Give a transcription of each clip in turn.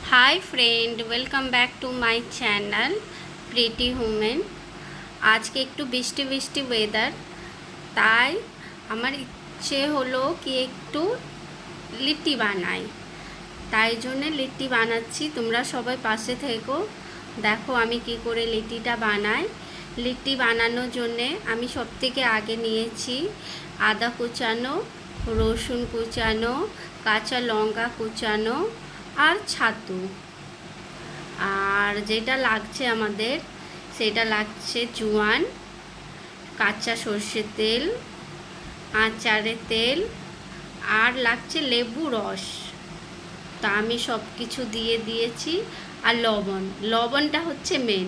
Hi friend welcome back to my channel pretty women. आज के एकटू बिस्टी बिस्टी वेदार ताई आमार इच्छे हलो कि एकटू लिट्टी बानाई, ताई जोन्नो लिट्टी बानाচ্ছি। তোমরা সবাই পাশে থেকো, দেখো আমি কি করে লিট্টিটা বানাই। লিট্টি বানানোর জন্য আমি সবথেকে আগে নিয়েছি আদা কুচানো, রসুন কুচানো, কাঁচা লঙ্কা কুচানো আর ছাতু। আর যেটা লাগছে আমাদের সেটা লাগছে জোয়ান, কাঁচা সর্ষের তেল, আচারের তেল আর লাগছে লেবু রস। তা আমি সব কিছু দিয়ে দিয়েছি। আর লবণটা হচ্ছে মেন,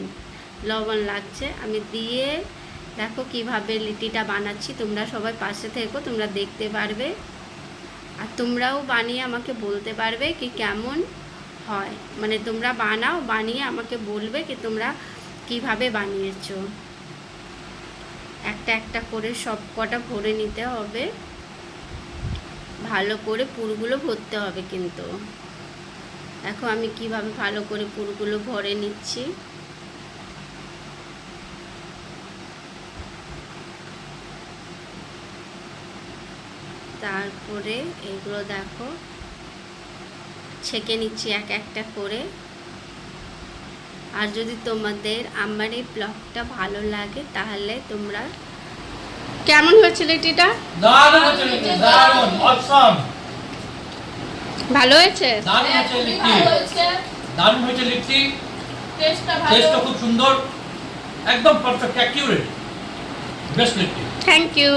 লবণ লাগছে। আমি দিয়ে দেখো কিভাবে লিট্টিটা বানাচ্ছি। তোমরা সবাই পাশে থেকো, তোমরা দেখতে পারবে আর তোমরাও বানিয়ে আমাকে বলতে পারবে কি কেমন হয়। মানে তোমরা বানাও, বানিয়ে আমাকে বলবে কি তোমরা কিভাবে বানিয়েছো। একটা একটা করে সব কটা ভরে নিতে হবে, ভালো করে পুরগুলো ভরতে হবে। কিন্তু দেখো আমি কিভাবে ভালো করে পুরগুলো ভরে নিচ্ছি। তারপরে এগুলো দেখো ছেঁকে নিচ্ছি এক একটা করে। আর যদি তোমাদের আমার এই ব্লগটা ভালো লাগে তাহলে তোমরা কেমন হয়েছে লিট্টিটা? দারুণ হয়েছে লিট্টি, দারুণ, অসম। ভালো হয়েছে? দারুণ হয়েছে লিট্টি, দারুণ হয়েছে লিট্টি। টেস্টটা খুব সুন্দর, একদম perfect, accurate, best litti. Thank you.